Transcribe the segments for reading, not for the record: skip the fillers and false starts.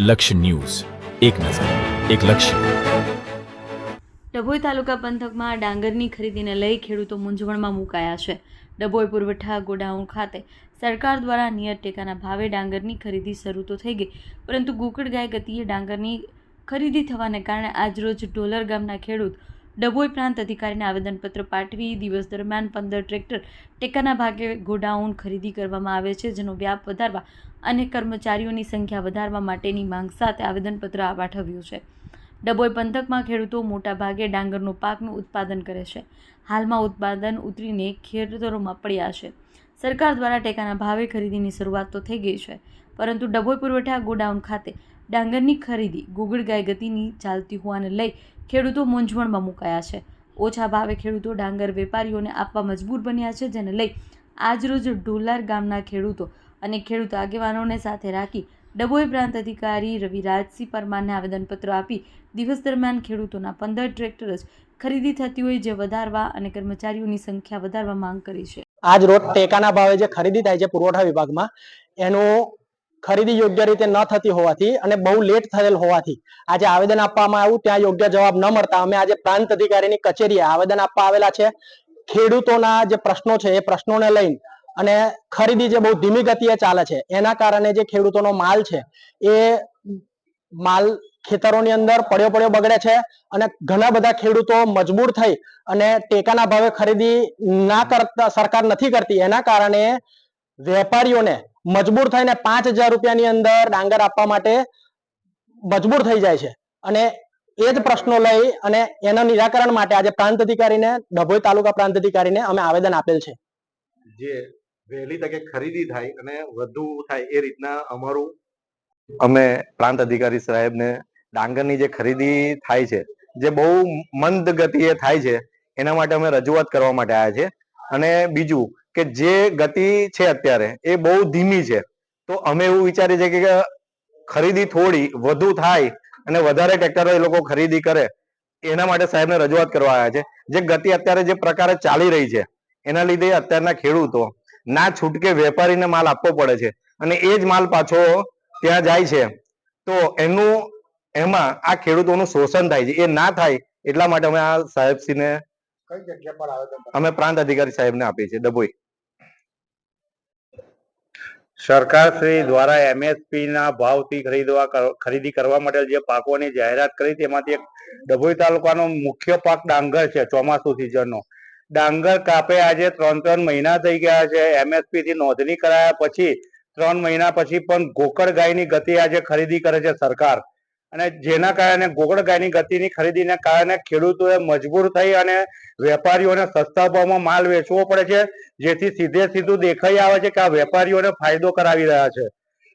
લક્ષ્ય ન્યૂઝ, એક નજર, એક લક્ષ્ય. ડભોઈ તાલુકા પંથકમાં ડાંગરની ખરીદીને લઈ ખેડૂતો મૂંઝવણમાં મુકાયા છે. ડભોઈ પુરવઠા ગોડાઉન ખાતે સરકાર દ્વારા નિયત ટેકાના ભાવે ડાંગરની ખરીદી શરૂ તો થઈ ગઈ, પરંતુ ગોકળગાય ગતિએ ડાંગરની ખરીદી થવાને કારણે આજરોજ ઢોલર ગામના ખેડૂત ડભોઈ પ્રાંત અધિકારીને આવેદનપત્ર પાઠવી દિવસ દરમિયાન 15 ટ્રેક્ટર ટેકાના ભાગે ગોડાઉન ખરીદી કરવામાં આવે છે, જેનો વ્યાપ વધારવા અને કર્મચારીઓની સંખ્યા વધારવા માટેની માંગ સાથે આવેદનપત્ર પાઠવ્યું છે. ડભોઈ પંથકમાં ખેડૂતો મોટા ભાગે ડાંગરનો પાકનું ઉત્પાદન કરે છે. હાલમાં ઉત્પાદન ઉતરીને ખેતરોમાં પડ્યા છે. સરકાર દ્વારા ટેકાના ભાવે ખરીદીની શરૂઆત તો થઈ ગઈ છે, પરંતુ ડભોઈ પુરવઠા ગોડાઉન ખાતે ડાંગરની ખરીદી ગોગળગાય ગતિની ચાલતી હોવાને લઈ ખેડૂતો મૂંઝવણમાં મુકાયા છે. ઓછા ભાવે ખેડૂતો ડાંગર વેપારીઓને આપવા મજબૂર બન્યા છે, જેને લઈ આજરોજ ઢોલાર ગામના ખેડૂતો અને ખેડૂત આગેવાનોને સાથે રાખી ડભોઈ પ્રાંત અધિકારી રવિરાજસિંહ પરમારને આવેદનપત્ર આપી દિવસ દરમિયાન ખેડૂતોના 15 ટ્રેક્ટર જ ખરીદી થતી હોય જે વધારવા અને કર્મચારીઓની સંખ્યા વધારવા માંગ કરી છે. આજ રોજ ટેકાના ભાવે જે ખરીદી થાય છે પુરવઠા વિભાગમાં, એનું ખરીદી યોગ્ય રીતે ન થતી હોવાથી અને બહુ લેટ થયેલ હોવાથી આજે આવેદન આપવામાં આવ્યું. ત્યાં યોગ્ય જવાબ ન મળતા અમે આજે પ્રાંત અધિકારીની કચેરીએ આવેદન આપવા આવેલા છે. ખેડૂતોના જે પ્રશ્નો છે એ પ્રશ્નોને લઈને અને ખરીદી જે બહુ ધીમી ગતિએ ચાલે છે એના કારણે જે ખેડૂતોનો માલ છે એ માલ ખેતરોની અંદર પડ્યો બગડે છે અને ઘણા બધા ખેડૂતો મજબૂર થઈ અને ટેકાના ભાવે ખરીદી ના કરતા સરકાર નથી કરતી, એના કારણે વેપારીઓને મજબૂર થઈને 5,000 રૂપિયાની અંદર ડાંગર આપવા માટે મજબૂર થઈ જાય છે. અને એ જ પ્રશ્નો લઈ અને એના નિરાકરણ માટે આજે પ્રાંત અધિકારીને, ડભોઈ તાલુકા પ્રાંત અધિકારીને અમે આવેદન આપેલ છે. જે વહેલી તકે ખરીદી થાય અને વધુ થાય એ રીતના અમારું અમે પ્રાંત અધિકારી સાહેબને ડાંગરની જે ખરીદી થાય છે જે બહુ મંદ ગતિએ થાય છે એના માટે અમે રજૂઆત કરવા માટે આવ્યા છે. અને બીજું કે જે ગતિ છે અત્યારે એ બહુ ધીમી છે, તો અમે એવું વિચારીએ છીએ કે ખરીદી થોડી વધુ થાય અને વધારે ટ્રેક્ટરો એ લોકો ખરીદી કરે, એના માટે સાહેબને રજૂઆત કરવા આવ્યા છે. જે ગતિ અત્યારે જે પ્રકારે ચાલી રહી છે એના લીધે અત્યારના ખેડૂતો ના છૂટકે વેપારીને માલ આપવો પડે છે અને એ જ માલ પાછો ત્યાં જાય છે, તો એમાં આ ખેડૂતોનું શોષણ થાય છે. એ ના થાય એટલા માટે અમે આ સાહેબશ્રીને કઈ જગ્યા પર આવેદન અમે પ્રાંત અધિકારી સાહેબને આપી છે ડભોઈ. સરકારશ્રી દ્વારા એમએસપી ના ભાવથી ખરીદી કરવા માટે જે પાકોની જાહેરાત કરી તેમાંથી એક ડભોઈ તાલુકાનો મુખ્ય પાક ડાંગર છે. ચોમાસુ સિઝનનો ડાંગર કાપે આજે 3 મહિના થઈ ગયા છે. એમએસપી થી નોંધણી કરાયા પછી 3 મહિના પછી પણ ગોકળ ગાયની ગતિ આજે ખરીદી કરે છે સરકાર, અને જેના કારણે ગોકળ ગાયની ગતિની ખરીદીને કારણે ખેડૂતોએ મજબૂર થઈ અને વેપારીઓને સસ્તા ભાવમાં માલ વેચવો પડે છે, જેથી સીધું દેખાઈ આવે છે કે આ વેપારીઓને ફાયદો કરાવી રહ્યા છે.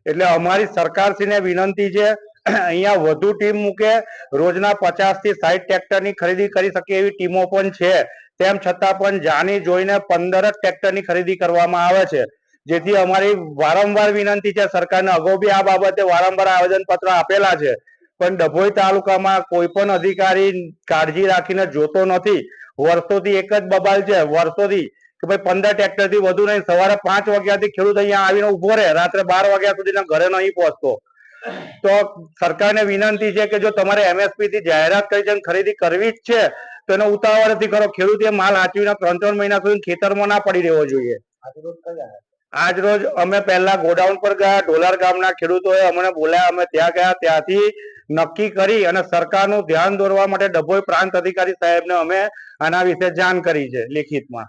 એટલે અમારી સરકારશ્રીને વિનંતી છે અહીંયા વધુ ટીમ મૂકે, રોજના 50 થી 60 ટ્રેક્ટરની ખરીદી કરી શકે એવી ટીમો પણ છે. તેમ છતાં પણ જાણી જોઈને 15 ટ્રેક્ટરની ખરીદી કરવામાં આવે છે, જેથી અમારી વારંવાર વિનંતી છે સરકારને. અગાઉ બી આ બાબતે વારંવાર આવેદન પત્ર આપેલા છે, પણ ડભોઈ તાલુકામાં કોઈ પણ અધિકારી કાળજી રાખીને જોતો નથી. વર્ષોથી એક જ બબાલ છે, વર્ષોથી કે ભાઈ 15 ટ્રેક્ટર થી વધુ નહીં. સવારે 5 વાગ્યાથી ખેડૂત અહીંયા આવીને ઉભો રહે, રાત્રે 12 વાગ્યા સુધીના ઘરે નહીં પહોંચતો. તો સરકારને વિનંતી છે કે જો તમારે એમએસપી થી જાહેરાત કરી છે ખરીદી કરવી જ છે તો એને ઉતાવળથી કરો. ખેડૂતે માલ હાચવીને 3 મહિના સુધી ખેતરમાં ના પડી રહેવો જોઈએ. આજ રોજ અમે પહેલા ગોડાઉન પર ગયા, ઢોલાર ગામના ખેડૂતોએ અમને બોલાયા, અમે ત્યાં ગયા, ત્યાંથી નક્કી કરી અને સરકારનું ધ્યાન દોરવા માટે ડભોઈ પ્રાંત અધિકારી સાહેબને અમે આના વિશે જાણ કરી છે લેખિતમાં.